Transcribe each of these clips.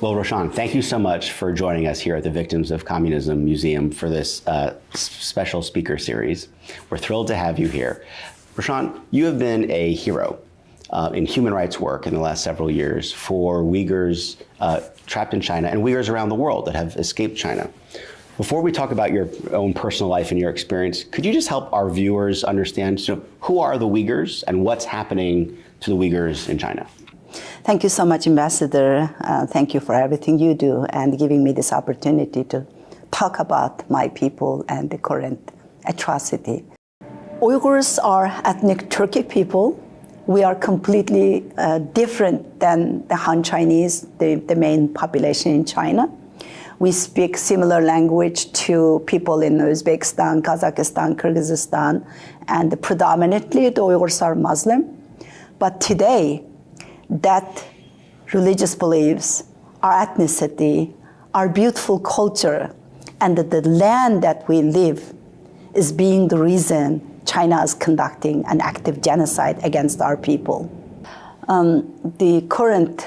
Well, Rushan, thank you so much for joining us here at the Victims of Communism Museum for this special speaker series. We're thrilled to have you here. Rushan, you have been a hero in human rights work in the last several years for Uyghurs trapped in China and Uyghurs around the world that have escaped China. Before we talk about your own personal life and your experience, could you just help our viewers understand who are the Uyghurs and what's happening to the Uyghurs in China? Thank you so much, Ambassador. Thank you for everything you do and giving me this opportunity to talk about my people and the current atrocity. Uyghurs are ethnic Turkic people. We are completely different than the Han Chinese, the main population in China. We speak similar language to people in Uzbekistan, Kazakhstan, Kyrgyzstan, and predominantly the Uyghurs are Muslim. But today, that religious beliefs, our ethnicity, our beautiful culture, and the land that we live is being the reason China is conducting an active genocide against our people. The current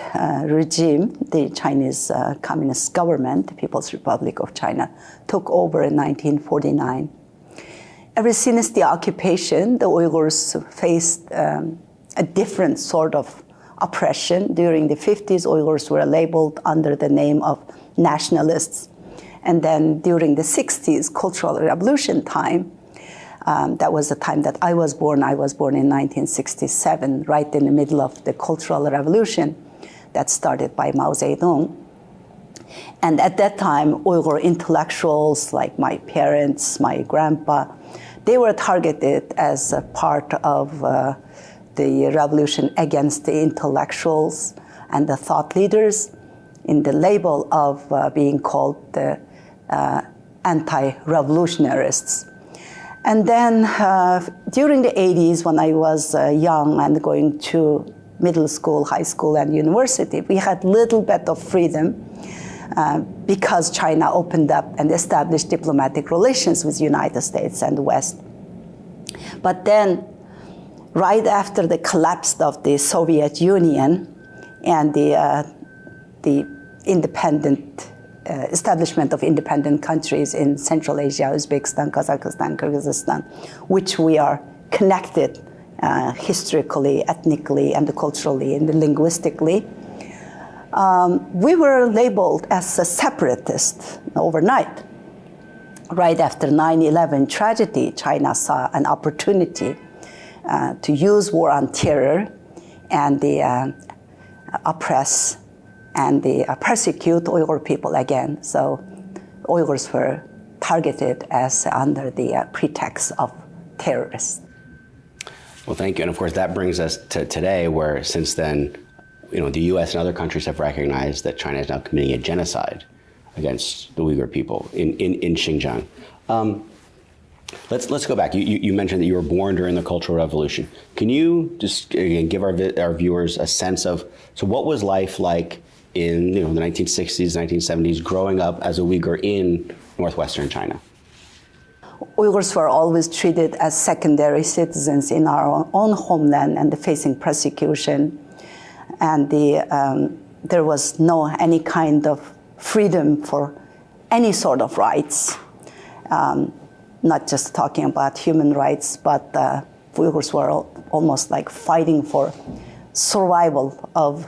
regime, the Chinese Communist government, the People's Republic of China, took over in 1949. Ever since the occupation, the Uyghurs faced a different sort of oppression. During the 50s, Uyghurs were labeled under the name of nationalists. And then during the 60s, Cultural Revolution time, that was the time that I was born. I was born in 1967, right in the middle of the Cultural Revolution that started by Mao Zedong. And at that time, Uyghur intellectuals like my parents, my grandpa, they were targeted as a part of the revolution against the intellectuals and the thought leaders in the label of being called the anti-revolutionists. And then during the 80s, when I was young and going to middle school, high school, and university, we had a little bit of freedom because China opened up and established diplomatic relations with the United States and the West. But then, right after the collapse of the Soviet Union and the independent establishment of independent countries in Central Asia, Uzbekistan, Kazakhstan, Kyrgyzstan, which we are connected historically, ethnically, and culturally, and linguistically, we were labeled as a separatist overnight. Right after 9/11 tragedy, China saw an opportunity to use war on terror and the oppress and the persecute Uyghur people again. So Uyghurs were targeted as under the pretext of terrorists. Well, thank you. And of course, that brings us to today, where since then, the U.S. and other countries have recognized that China is now committing a genocide against the Uyghur people in Xinjiang. Let's go back. You mentioned that you were born during the Cultural Revolution. Can you just again give our viewers a sense of what was life like in the 1960s, 1970s, growing up as a Uyghur in northwestern China? Uyghurs were always treated as secondary citizens in our own homeland and facing persecution, and there was no any kind of freedom for any sort of rights. Not just talking about human rights, but Uyghurs were almost like fighting for survival of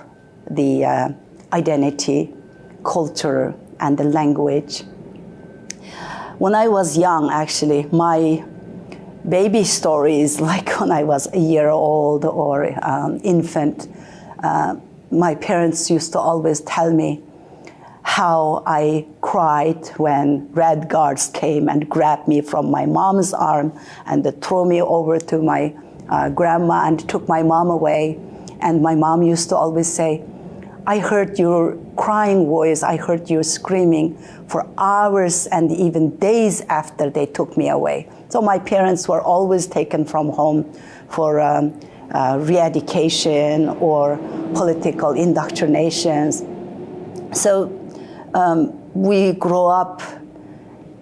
the identity, culture, and the language. When I was young, actually, my baby stories, like when I was a year old or infant, my parents used to always tell me how I cried when Red Guards came and grabbed me from my mom's arm and threw me over to my grandma and took my mom away. And my mom used to always say, I heard your crying voice, I heard you screaming for hours and even days after they took me away. So my parents were always taken from home for re-education or political indoctrinations. So we grow up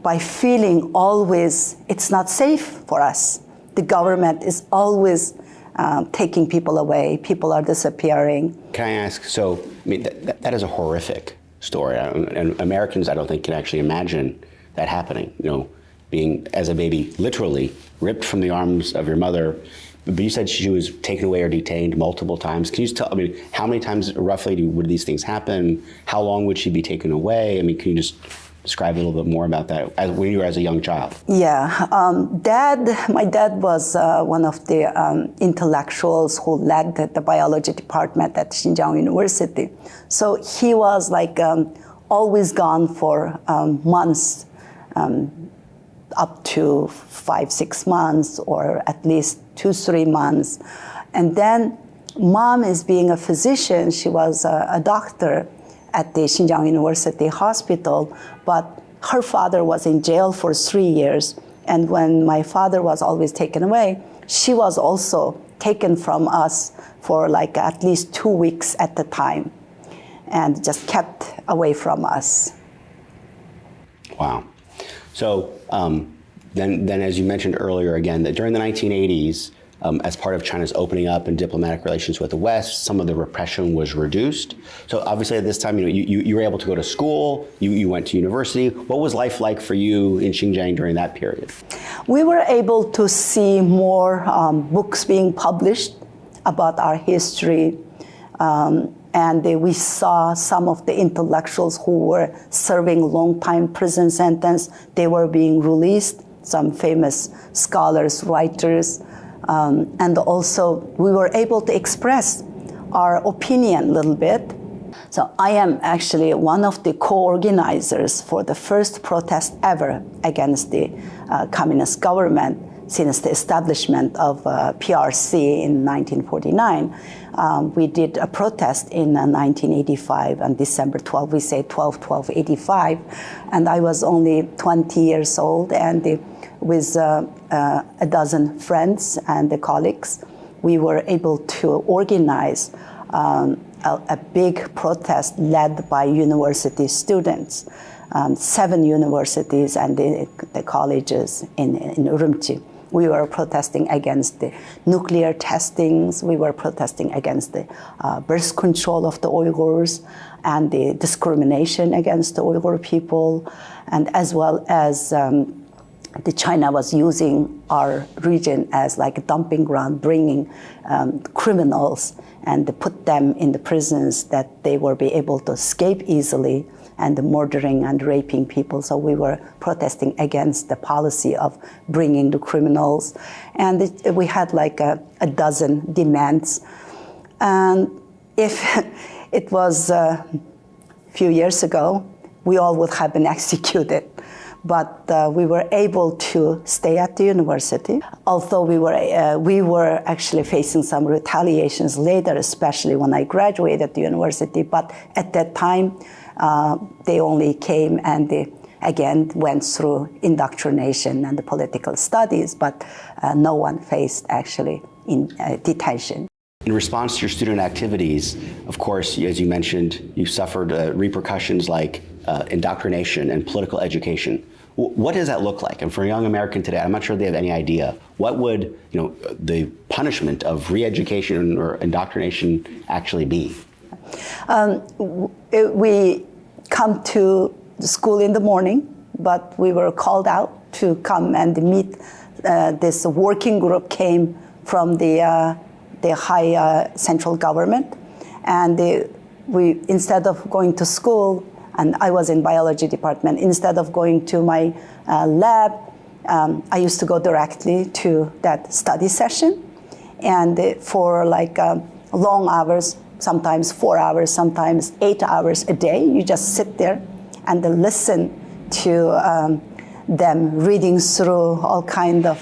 by feeling always it's not safe for us. The government is always taking people away. People are disappearing. Can I ask, so, I mean, that is a horrific story. And Americans, I don't think, can actually imagine that happening, being, as a baby, literally ripped from the arms of your mother. But you said she was taken away or detained multiple times. Can you just tell, how many times roughly would these things happen? How long would she be taken away? Can you just describe a little bit more about that when you were as a young child? Yeah, my dad was one of the intellectuals who led the biology department at Xinjiang University. So he was always gone for months, up to 5-6 months, or at least 2-3 months. And then mom is being a physician. She was a doctor at the Xinjiang University Hospital, but her father was in jail for 3 years. And when my father was always taken away, she was also taken from us for at least 2 weeks at a time, and just kept away from us. Wow. So then as you mentioned earlier again, that during the 1980s, as part of China's opening up and diplomatic relations with the West, some of the repression was reduced. So obviously at this time, you were able to go to school, you went to university. What was life like for you in Xinjiang during that period? We were able to see more books being published about our history. And we saw some of the intellectuals who were serving long time prison sentence. They were being released, some famous scholars, writers. And also we were able to express our opinion a little bit. So I am actually one of the co-organizers for the first protest ever against the communist government since the establishment of PRC in 1949. We did a protest in 1985 on December 12, we say 12/12/85, and I was only 20 years old, and with a dozen friends and the colleagues, we were able to organize a big protest led by university students, 7 universities and the colleges in Urumqi. We were protesting against the nuclear testings. We were protesting against the birth control of the Uyghurs and the discrimination against the Uyghur people, and as well as China was using our region as a dumping ground, bringing criminals and put them in the prisons that they will be able to escape easily, and murdering and raping people. So we were protesting against the policy of bringing the criminals. And we had a dozen demands. And if it was a few years ago, we all would have been executed. But we were able to stay at the university, although we were actually facing some retaliations later, especially when I graduated the university. But at that time, they only came and they again went through indoctrination and the political studies, but no one faced actually in detention. In response to your student activities, of course, as you mentioned, you suffered repercussions like indoctrination and political education. What does that look like? And for a young American today, I'm not sure they have any idea. What would the punishment of re-education or indoctrination actually be? We come to the school in the morning, but we were called out to come and meet. This working group came from the high central government, and we, instead of going to school, and I was in biology department, instead of going to my lab, I used to go directly to that study session, and for long hours, sometimes 4 hours, sometimes 8 hours a day, you just sit there and listen to them reading through all kind of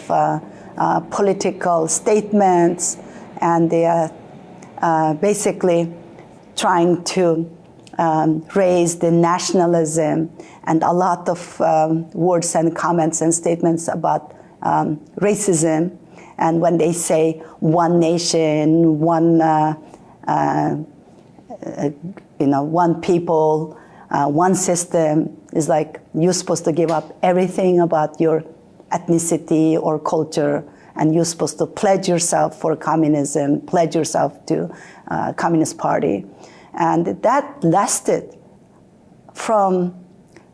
political statements, and they are basically trying to raise the nationalism and a lot of words and comments and statements about racism. And when they say one nation, one one people, one system, is you're supposed to give up everything about your ethnicity or culture, and you're supposed to pledge yourself for communism, pledge yourself to Communist Party. And that lasted from,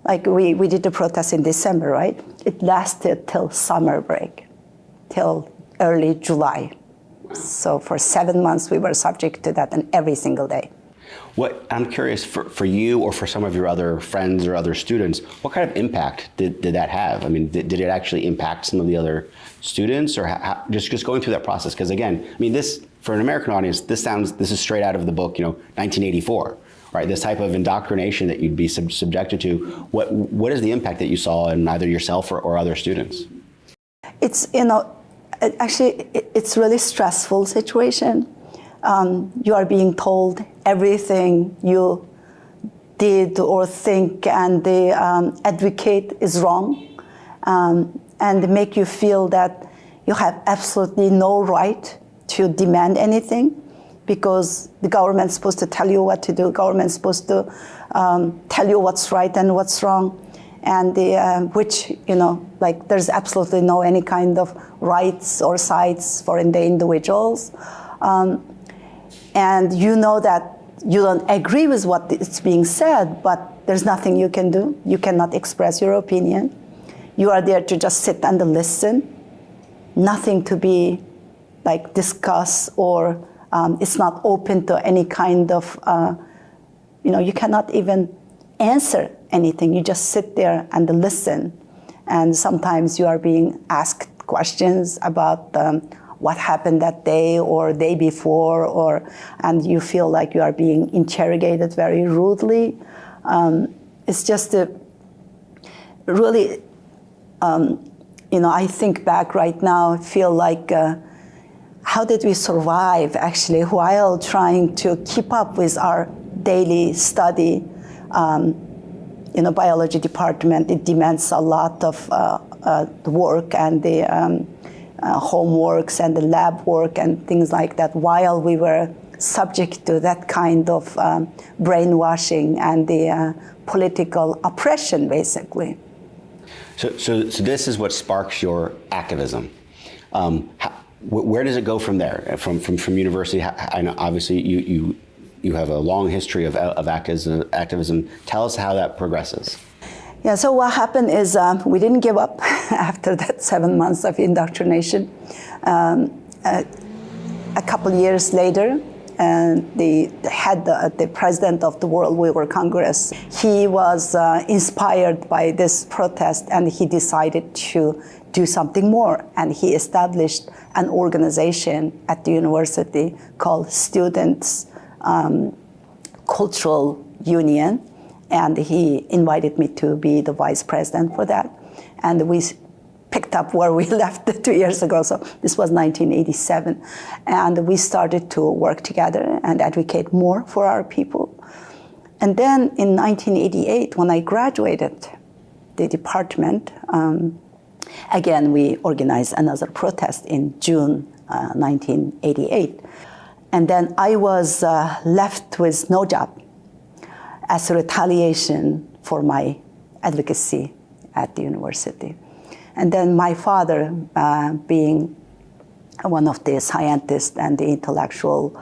like we did the protest in December, right? It lasted till summer break, till early July. So for 7 months we were subject to that, and every single day. What I'm curious, for you or for some of your other friends or other students, what kind of impact did that have? I mean, did it actually impact some of the other students, or just going through that process? Because again, I mean, this, for an American audience, this is straight out of the book, 1984, right? This type of indoctrination that you'd be subjected to. What is the impact that you saw in either yourself or other students? It's, actually, it's really stressful situation. You are being told everything you did or think and advocate is wrong, and make you feel that you have absolutely no right to demand anything, because the government's supposed to tell you what to do, government's supposed to tell you what's right and what's wrong, and which, like there's absolutely no any kind of rights or sides for the individuals. And you know that you don't agree with what is being said, but there's nothing you can do. You cannot express your opinion. You are there to just sit and listen. Nothing to be like discussed, or it's not open to any kind of, you cannot even answer anything. You just sit there and listen. And sometimes you are being asked questions about what happened that day or day before, and you feel like you are being interrogated very rudely. It's just really, I think back right now, I feel like, how did we survive actually while trying to keep up with our daily study? Biology department, it demands a lot of work and the homeworks and the lab work and things like that, while we were subject to that kind of brainwashing and the political oppression, basically. So this is what sparks your activism. Where does it go from there? From university? I know obviously you have a long history of activism. Tell us how that progresses. Yeah, so what happened is we didn't give up after that 7 months of indoctrination. A couple years later, the president of the World Uyghur Congress, he was inspired by this protest, and he decided to do something more. And he established an organization at the university called Students' Cultural Union. And he invited me to be the vice president for that. And we picked up where we left 2 years ago. So this was 1987. And we started to work together and advocate more for our people. And then in 1988, when I graduated the department, again, we organized another protest in June 1988. And then I was left with no job, as a retaliation for my advocacy at the university. And then my father, being one of the scientists and the intellectual,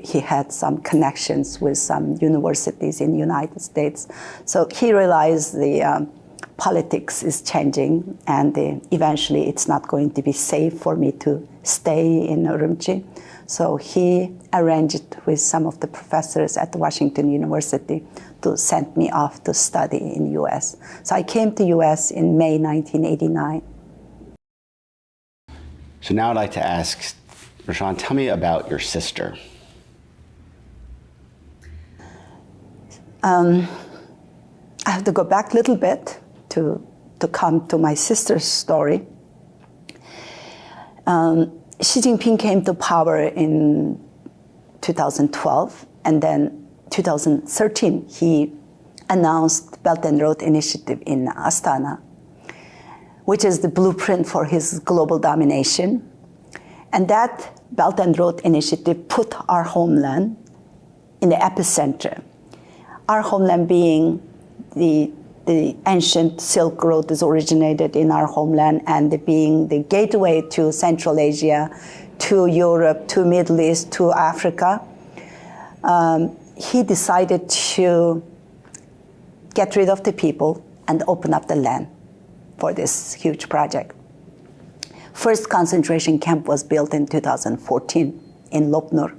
he had some connections with some universities in the United States. So he realized the politics is changing, and eventually it's not going to be safe for me to stay in Urumqi. So he arranged with some of the professors at Washington University to send me off to study in the US. So I came to US in May 1989. So now I'd like to ask, Rushan, tell me about your sister. I have to go back a little bit to come to my sister's story. Xi Jinping came to power in 2012, and then 2013 he announced Belt and Road Initiative in Astana, which is the blueprint for his global domination. And that Belt and Road Initiative put our homeland in the epicenter. Our homeland being the ancient Silk Road is originated in our homeland, and being the gateway to Central Asia, to Europe, to Middle East, to Africa. He decided to get rid of the people and open up the land for this huge project. First concentration camp was built in 2014 in Lopnur.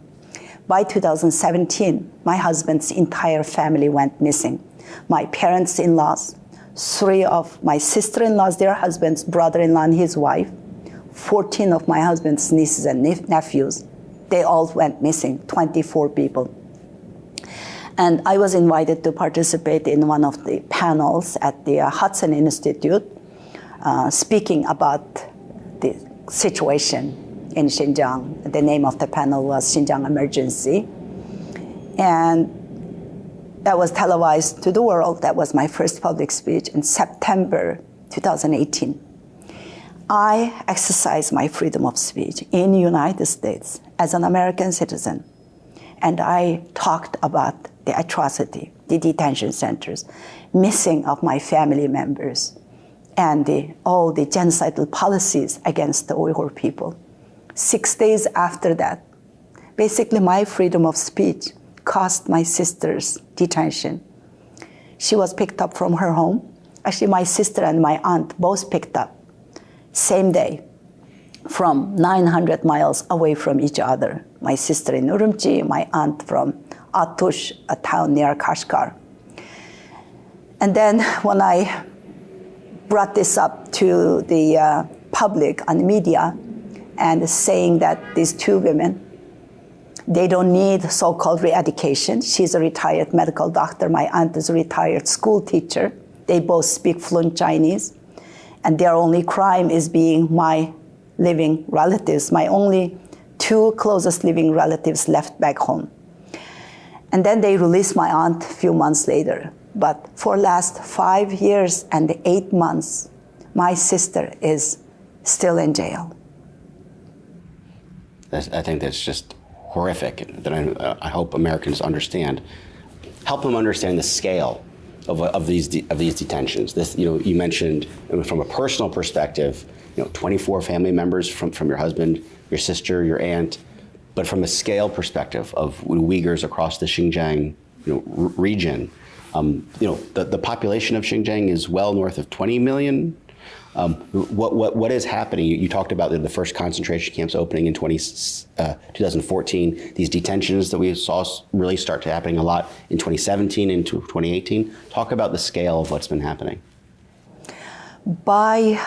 By 2017, my husband's entire family went missing. My parents-in-laws, 3 of my sister-in-laws, their husbands, brother-in-law and his wife, 14 of my husband's nieces and nephews, they all went missing, 24 people. And I was invited to participate in one of the panels at the Hudson Institute, speaking about the situation in Xinjiang. The name of the panel was Xinjiang Emergency. And that was televised to the world. That was my first public speech in September 2018. I exercised my freedom of speech in the United States as an American citizen. And I talked about the atrocity, the detention centers, missing of my family members, and all the genocidal policies against the Uyghur people. 6 days after that, basically my freedom of speech caused my sister's detention. She was picked up from her home. Actually, my sister and my aunt both picked up, same day, from 900 miles away from each other. My sister in Urumqi, my aunt from Atush, a town near Kashgar. And then when I brought this up to the public on media and saying that these 2 women, they don't need so-called re-education. She's a retired medical doctor. My aunt is a retired school teacher. They both speak fluent Chinese. And their only crime is being my living relatives, my only 2 closest living relatives left back home. And then they released my aunt a few months later. But for last 5 years and 8 months, my sister is still in jail. I think that's just horrific. That I hope Americans understand. Help them understand the scale of these detentions. This, you mentioned from a personal perspective, 24 family members from your husband, your sister, your aunt, but from a scale perspective of Uyghurs across the Xinjiang region. The population of Xinjiang is well north of 20 million. What is happening? You talked about the first concentration camps opening in 2014. These detentions that we saw really start to happening a lot in 2017 into 2018. Talk about the scale of what's been happening. By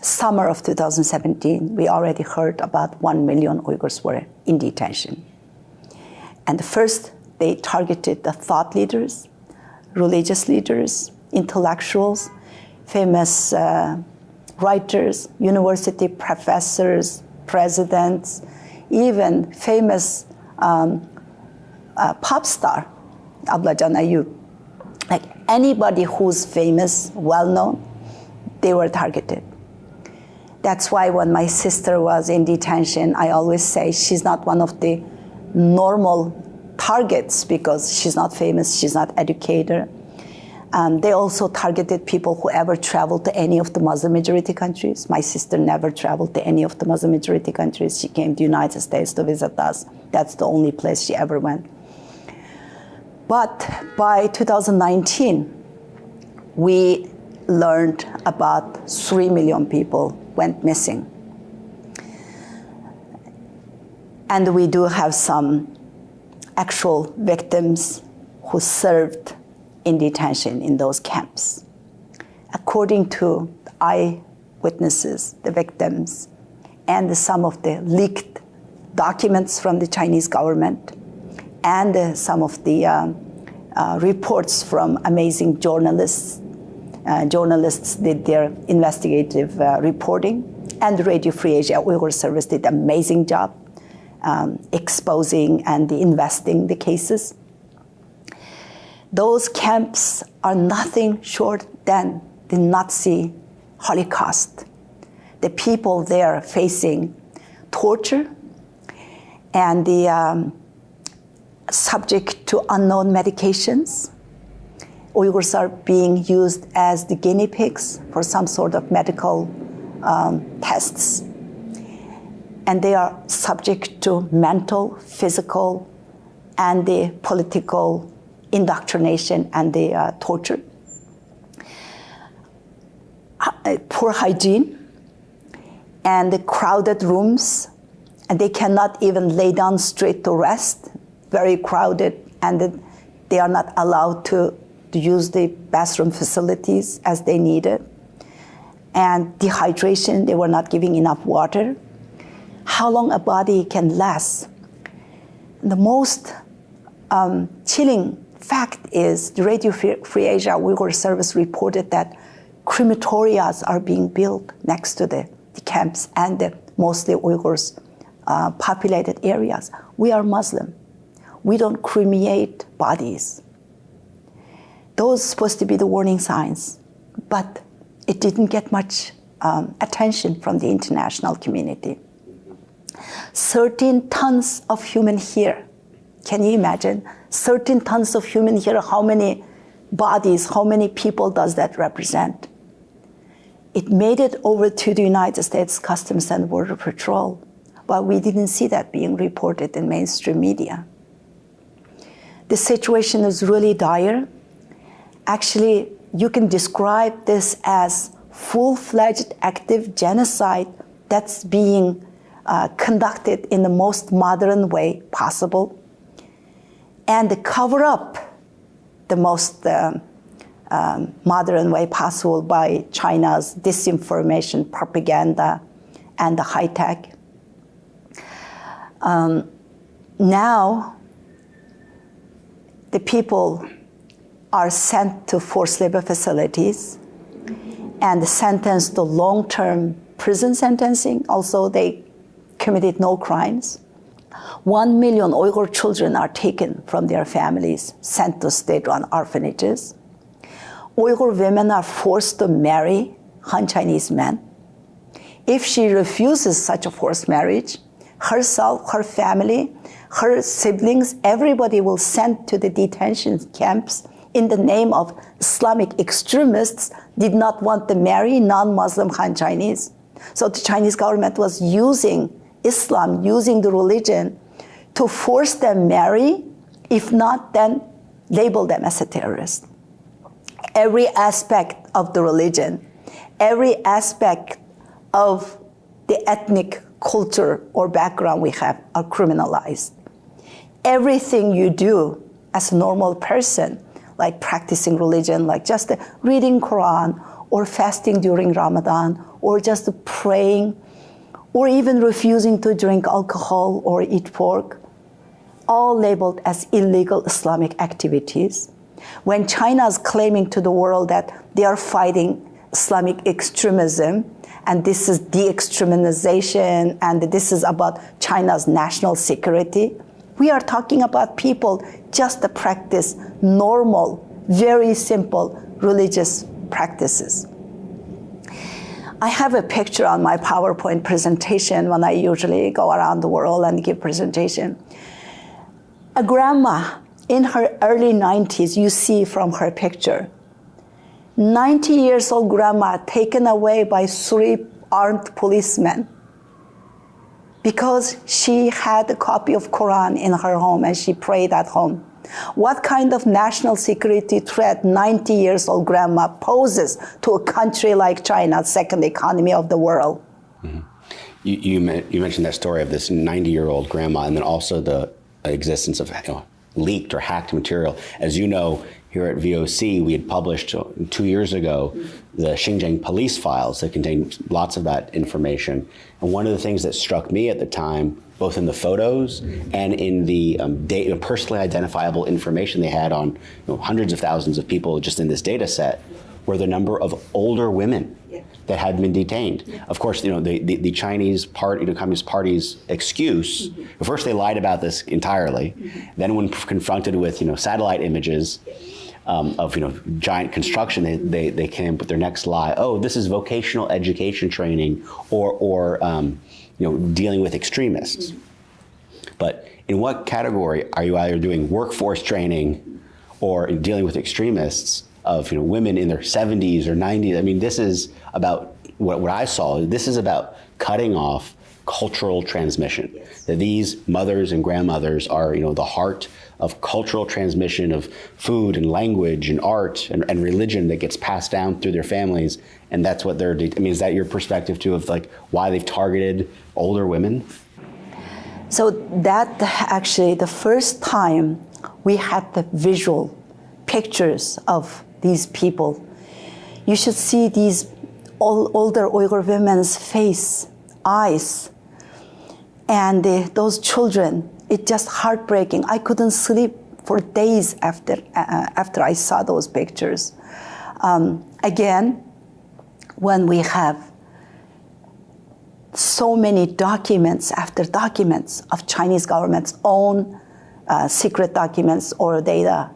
summer of 2017, we already heard about 1 million Uyghurs were in detention. And first, they targeted the thought leaders, religious leaders, intellectuals, famous writers, university professors, presidents, even famous pop star, Ablajan Ayub. Like anybody who's famous, well-known, they were targeted. That's why when my sister was in detention, I always say she's not one of the normal targets because she's not famous, she's not educated. They also targeted people who ever traveled to any of the Muslim majority countries. My sister never traveled to any of the Muslim majority countries. She came to the United States to visit us. That's the only place she ever went. But by 2019, we learned about 3 million people went missing. And we do have some actual victims who served in detention in those camps. According to eyewitnesses, the victims, and some of the leaked documents from the Chinese government, and some of the reports from amazing journalists. Journalists did their investigative reporting, and Radio Free Asia Uyghur Service did an amazing job exposing and investigating the cases. Those camps are nothing short than the Nazi Holocaust. The people there facing torture and the subject to unknown medications. Uyghurs are being used as the guinea pigs for some sort of medical tests. And they are subject to mental, physical, and the political indoctrination and the torture. Poor hygiene and the crowded rooms, and they cannot even lay down straight to rest, very crowded, and they are not allowed to use the bathroom facilities as they needed. And dehydration, they were not giving enough water. How long a body can last. The most chilling fact is the Radio Free Asia Uyghur Service reported that crematorias are being built next to the camps and the mostly Uyghurs populated areas. We are Muslim. We don't cremate bodies. Those are supposed to be the warning signs, but it didn't get much attention from the international community. 13 tons of human hair. Can you imagine? 13 tons of human hair, how many bodies, how many people does that represent? It made it over to the United States Customs and Border Patrol, but we didn't see that being reported in mainstream media. The situation is really dire. Actually, you can describe this as full-fledged active genocide that's being conducted in the most modern way possible, and the cover-up the most modern way possible by China's disinformation, propaganda, and the high tech. Now, the people are sent to forced labor facilities and sentenced to long-term prison sentencing. Also, they committed no crimes. 1 million Uyghur children are taken from their families, sent to state-run orphanages. Uyghur women are forced to marry Han Chinese men. If she refuses such a forced marriage, herself, her family, her siblings, everybody will sent to the detention camps in the name of Islamic extremists did not want to marry non-Muslim Han Chinese. So the Chinese government was using Islam, using the religion to force them marry, if not, then label them as a terrorist. Every aspect of the religion, every aspect of the ethnic culture or background we have are criminalized. Everything you do as a normal person, like practicing religion, like just reading Quran or fasting during Ramadan or just praying or even refusing to drink alcohol or eat pork, all labeled as illegal Islamic activities. When China is claiming to the world that they are fighting Islamic extremism, and this is de-extremization, and this is about China's national security, we are talking about people just to practice normal, very simple religious practices. I have a picture on my PowerPoint presentation when I usually go around the world and give presentation. A grandma in her early 90s, you see from her picture, 90 years old grandma taken away by 3 armed policemen because she had a copy of Quran in her home and she prayed at home. What kind of national security threat 90 years old grandma poses to a country like China, second economy of the world? Mm-hmm. You mentioned that story of this 90-year-old grandma, and then also the existence of leaked or hacked material. As you know, here at VOC, we had published 2 years ago the Xinjiang police files that contained lots of that information. And one of the things that struck me at the time, both in the photos and in the personally identifiable information they had on hundreds of thousands of people just in this data set, were the number of older women that had been detained. Of course, the Chinese party, Communist Party's excuse, first they lied about this entirely. Then when confronted with satellite images of giant construction, they came up with their next lie. Oh, this is vocational education training or dealing with extremists. But in what category are you either doing workforce training or dealing with extremists of women in their 70s or 90s? I mean, this is about what I saw. This is about cutting off cultural transmission, that these mothers and grandmothers are, the heart of cultural transmission of food and language and art and religion that gets passed down through their families, and that's what they're, is that your perspective too of like why they've targeted older women? So that actually the first time we had the visual pictures of these people, you should see these older Uyghur women's face, eyes, and those children. It's just heartbreaking. I couldn't sleep for days after I saw those pictures. Again, when we have so many documents after documents of Chinese government's own secret documents or data,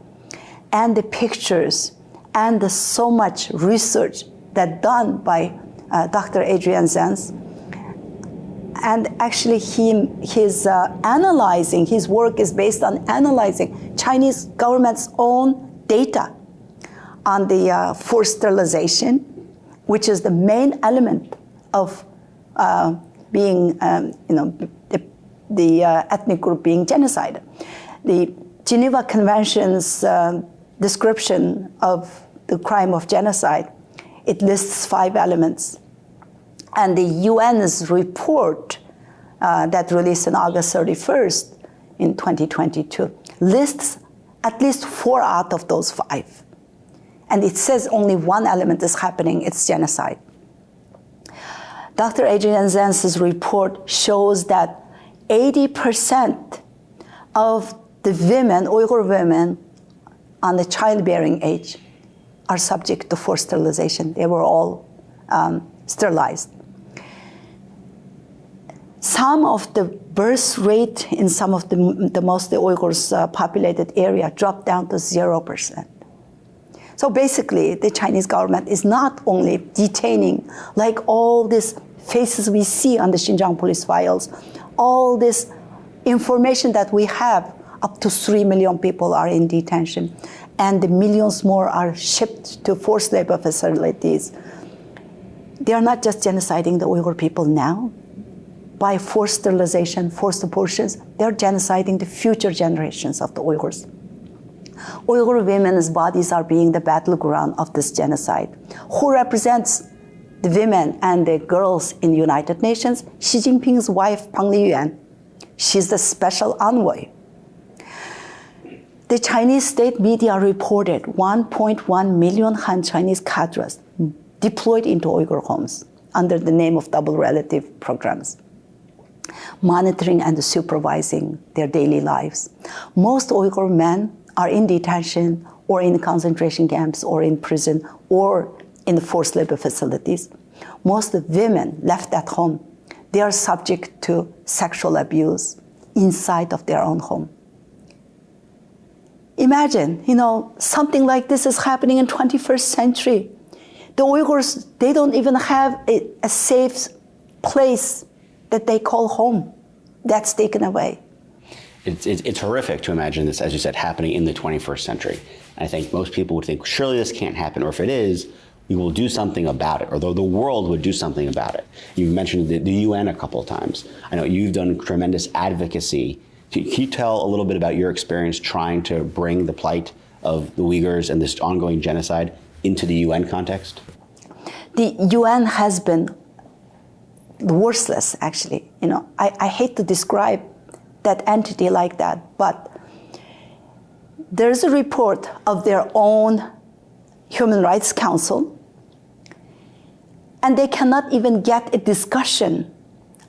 and the pictures, and so much research that done by Dr. Adrian Zenz, and actually his analyzing, his work is based on analyzing Chinese government's own data on the forced sterilization, which is the main element of being, the ethnic group being genocide. The Geneva Convention's description of the crime of genocide, it lists 5 elements. And the UN's report that released on August 31st in 2022 lists at least 4 out of those 5. And it says only one element is happening, it's genocide. Dr. Adrian Zenz's report shows that 80% of the women, Uyghur women, on the childbearing age are subject to forced sterilization. They were all sterilized. Some of the birth rate in some of the mostly Uyghurs populated area dropped down to 0%. So basically, the Chinese government is not only detaining, like all these faces we see on the Xinjiang police files, all this information that we have, up to 3 million people are in detention, and the millions more are shipped to forced labor facilities. They are not just genociding the Uyghur people now. By forced sterilization, forced abortions, they're genociding the future generations of the Uyghurs. Uyghur women's bodies are being the battleground of this genocide. Who represents the women and the girls in the United Nations? Xi Jinping's wife, Pang Liyuan. She's the special envoy. The Chinese state media reported 1.1 million Han Chinese cadres deployed into Uyghur homes under the name of double relative programs, monitoring and supervising their daily lives. Most Uyghur men are in detention or in concentration camps or in prison or in the forced labor facilities. Most women left at home, they are subject to sexual abuse inside of their own home. Imagine, something like this is happening in 21st century. The Uyghurs, they don't even have a safe place that they call home. That's taken away. It's horrific to imagine this, as you said, happening in the 21st century. And I think most people would think, surely this can't happen, or if it is, we will do something about it, or the world would do something about it. You've mentioned the UN a couple of times. I know you've done tremendous advocacy. Can you tell a little bit about your experience trying to bring the plight of the Uyghurs and this ongoing genocide into the UN context? The UN has been worthless, actually. I hate to describe that entity like that, but there's a report of their own Human Rights Council, and they cannot even get a discussion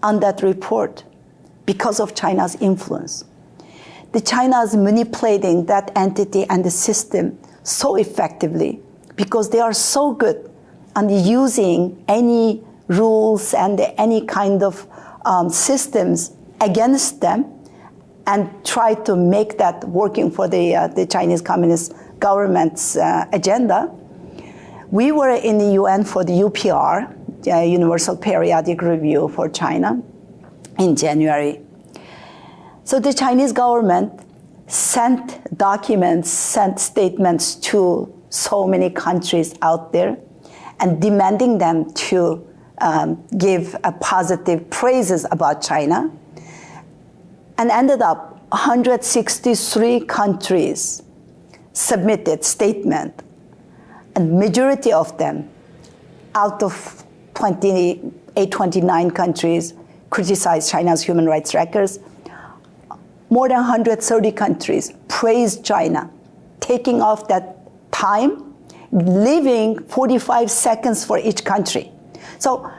on that report because of China's influence. China is manipulating that entity and the system so effectively because they are so good on using any rules and any kind of systems against them and try to make that working for the Chinese Communist government's agenda. We were in the UN for the UPR, Universal Periodic Review for China, in January. So the Chinese government sent documents, sent statements to so many countries out there and demanding them to give positive praises about China, and ended up 163 countries submitted statement, and majority of them, out of 28, 29 countries, criticized China's human rights records. More than 130 countries praised China, taking off that time, leaving 45 seconds for each country. So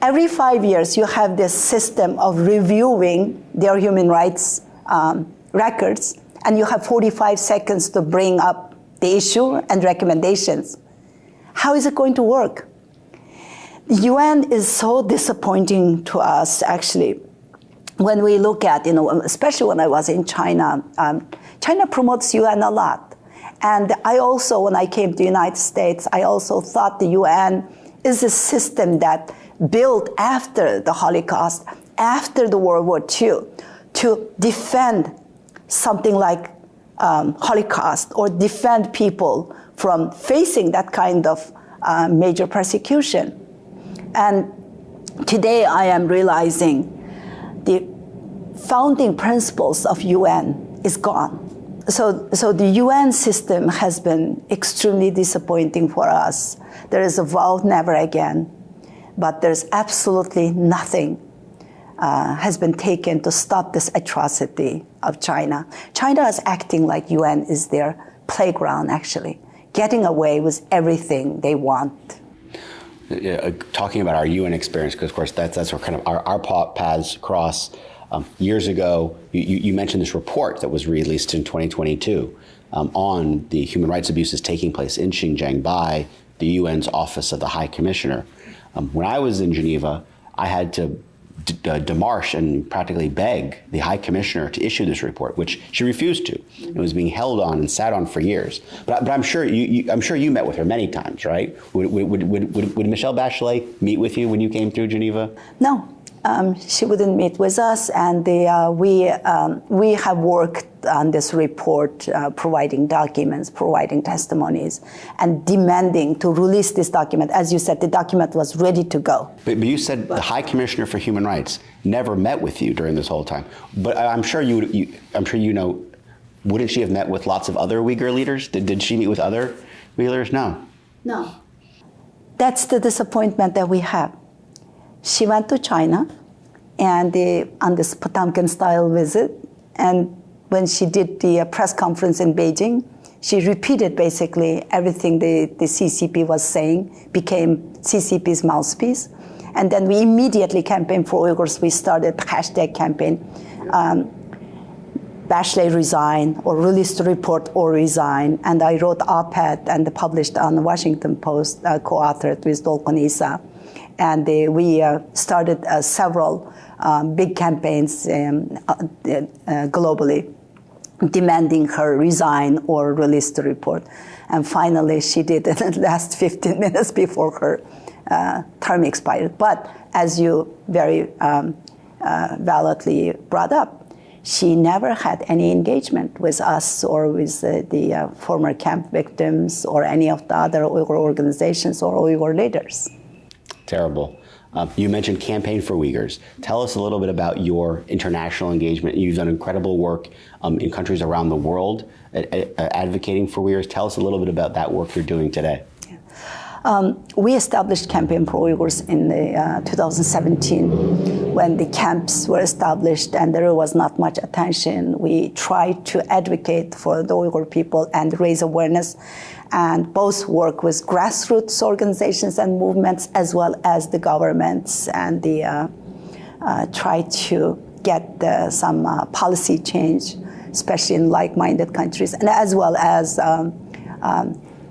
every 5 years, you have this system of reviewing their human rights records, and you have 45 seconds to bring up the issue and recommendations. How is it going to work? The UN is so disappointing to us, actually. When we look at, especially when I was in China, China promotes UN a lot. And I also, when I came to the United States, I also thought the UN is a system that built after the Holocaust, after the World War II, to defend something like Holocaust or defend people from facing that kind of major persecution. And today I am realizing the founding principles of UN is gone. So the UN system has been extremely disappointing for us. There is a vow never again, but there's absolutely nothing has been taken to stop this atrocity of China. China is acting like UN is their playground, actually, getting away with everything they want. Talking about our UN experience, because of course that's where kind of our paths cross. Years ago, you mentioned this report that was released in 2022 on the human rights abuses taking place in Xinjiang by the UN's Office of the High Commissioner. When I was in Geneva, I had to demarche and practically beg the High Commissioner to issue this report, which she refused to. It was being held on and sat on for years. But I'm sure you met with her many times, right? Would Michelle Bachelet meet with you when you came through Geneva? No. She wouldn't meet with us, and we have worked on this report, providing documents, providing testimonies, and demanding to release this document. As you said, the document was ready to go. But you said the High Commissioner for Human Rights never met with you during this whole time. But I'm sure you know, wouldn't she have met with lots of other Uyghur leaders? Did she meet with other Uyghur leaders? No. No. That's the disappointment that we have. She went to China and on this Potemkin-style visit, and when she did the press conference in Beijing, she repeated basically everything the CCP was saying, became CCP's mouthpiece. And then we immediately campaigned for Uyghurs. We started the hashtag campaign, Bachelet resign, or release the report or resign. And I wrote op-ed and published on the Washington Post, co-authored with Dolkun Issa. And we started several big campaigns globally, demanding her resign or release the report. And finally, she did it in the last 15 minutes before her term expired. But as you very validly brought up, she never had any engagement with us or with the former camp victims or any of the other Uyghur organizations or Uyghur leaders. Terrible. You mentioned Campaign for Uyghurs. Tell us a little bit about your international engagement. You've done incredible work in countries around the world advocating for Uyghurs. Tell us a little bit about that work you're doing today. We established Campaign for Uyghurs in 2017 when the camps were established and there was not much attention. We tried to advocate for the Uyghur people and raise awareness, and both work with grassroots organizations and movements as well as the governments, and try to get some policy change, especially in like-minded countries, and as well as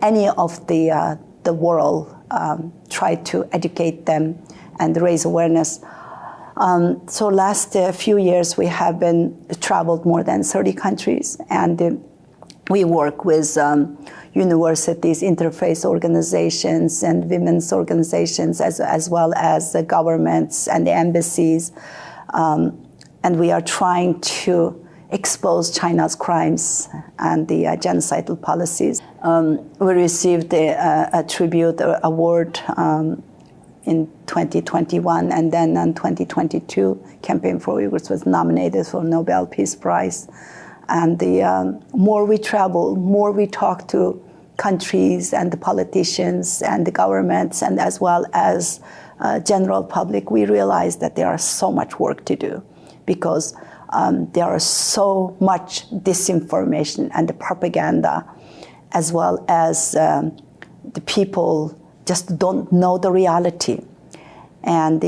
any of the world try to educate them and raise awareness. So last few years we have been traveled more than 30 countries, and we work with universities, interfaith organizations, and women's organizations, as well as the governments and the embassies. And we are trying to expose China's crimes and the genocidal policies. We received a tribute award in 2021, and then in 2022, Campaign for Uyghurs was nominated for Nobel Peace Prize. And the more we travel, more we talk to countries and the politicians and the governments, and as well as general public, we realize that there is so much work to do, because there is so much disinformation and the propaganda, as well as the people just don't know the reality. And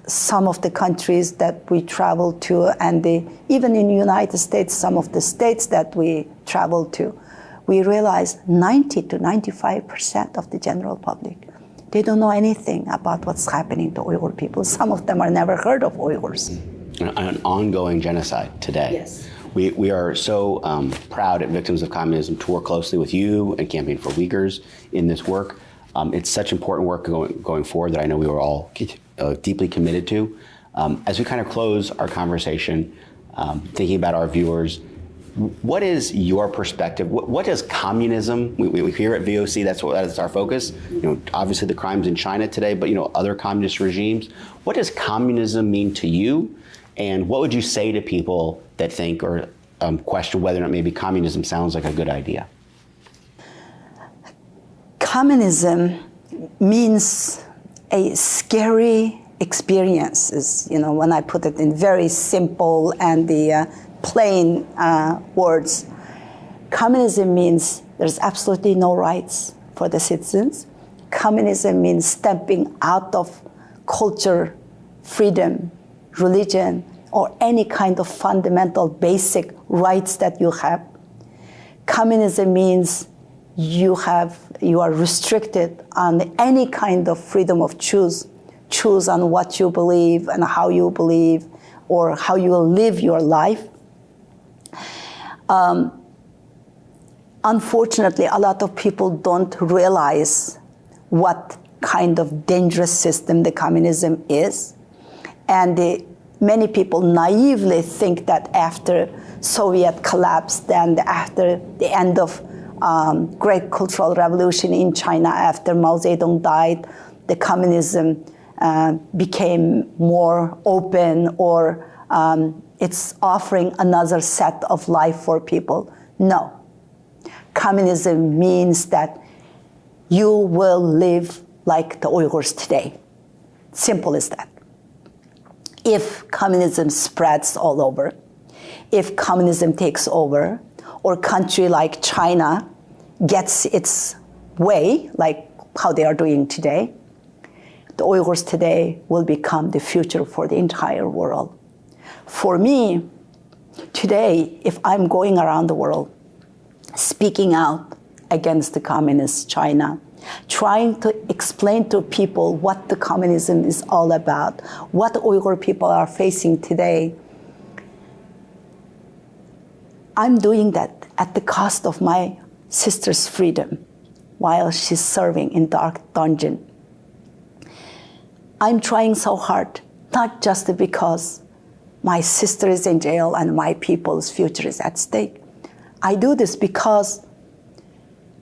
some of the countries that we travel to, and even in the United States, some of the states that we travel to, we realize 90 to 95% of the general public, they don't know anything about what's happening to Uyghur people. Some of them are never heard of Uyghurs. An ongoing genocide today. Yes. We are so proud at Victims of Communism to work closely with you and Campaign for Uyghurs in this work. It's such important work going forward that I know we were all deeply committed to. As we kind of close our conversation, thinking about our viewers, what is your perspective? What is communism? We hear at VOC that's our focus. Obviously the crimes in China today, but other communist regimes. What does communism mean to you? And what would you say to people that think or question whether or not maybe communism sounds like a good idea? Communism means a scary experience, when I put it in very simple and the plain words. Communism means there's absolutely no rights for the citizens. Communism means stepping out of culture, freedom, religion, or any kind of fundamental basic rights that you have. Communism means you are restricted on any kind of freedom of choose on what you believe and how you believe, or how you will live your life. Unfortunately, a lot of people don't realize what kind of dangerous system the communism is. And many people naively think that after Soviet collapsed and after the end of Great Cultural Revolution in China, after Mao Zedong died, the communism became more open, or it's offering another set of life for people. No. Communism means that you will live like the Uyghurs today. Simple as that. If communism spreads all over, if communism takes over, or a country like China gets its way, like how they are doing today, the Uyghurs today will become the future for the entire world. For me, today, if I'm going around the world, speaking out against the communist China, trying to explain to people what the communism is all about, what Uyghur people are facing today, I'm doing that at the cost of my sister's freedom while she's serving in dark dungeon. I'm trying so hard, not just because my sister is in jail and my people's future is at stake. I do this because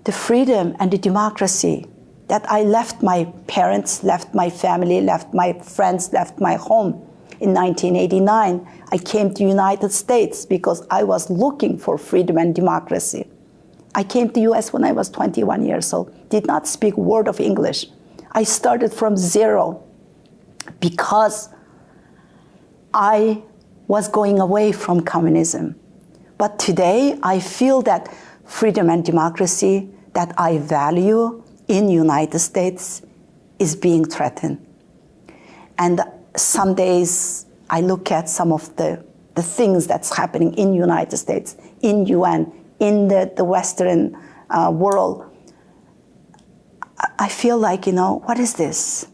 the freedom and the democracy that I left my parents, left my family, left my friends, left my home in 1989. I came to the United States because I was looking for freedom and democracy. I came to the US when I was 21 years old, did not speak a word of English. I started from zero because I was going away from communism. But today I feel that freedom and democracy that I value in the United States is being threatened. And some days I look at some of the things that's happening in the United States, in UN, in the Western world. I feel like, what is this?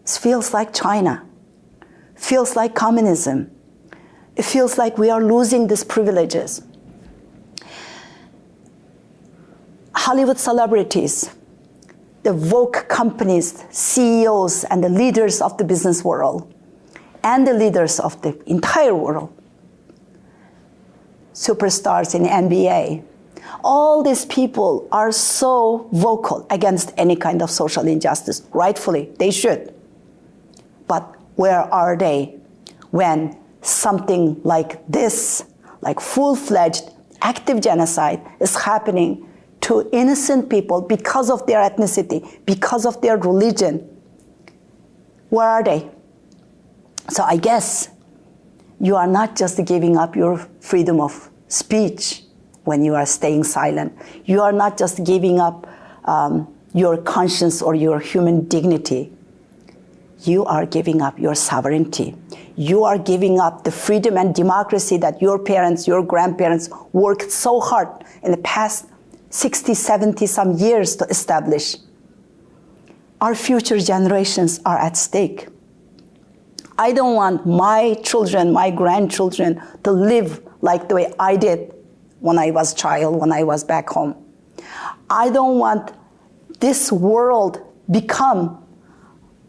It feels like China. It feels like communism. It feels like we are losing these privileges. Hollywood celebrities, the woke companies, CEOs, and the leaders of the business world, and the leaders of the entire world, superstars in NBA, All these people are so vocal against any kind of social injustice. Rightfully, they should. But where are they when something like this, like full-fledged active genocide, is happening to innocent people because of their ethnicity, because of their religion? Where are they? So I guess you are not just giving up your freedom of speech when you are staying silent. You are not just giving up your conscience or your human dignity. You are giving up your sovereignty. You are giving up the freedom and democracy that your parents, your grandparents worked so hard in the past 60, 70 some years to establish. Our future generations are at stake. I don't want my children, my grandchildren to live like the way I did when I was a child, when I was back home. I don't want this world become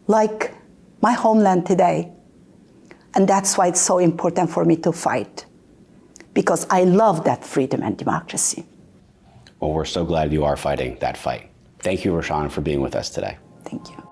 like my homeland today. And that's why it's so important for me to fight, because I love that freedom and democracy. Well, we're so glad you are fighting that fight. Thank you, Rushan, for being with us today. Thank you.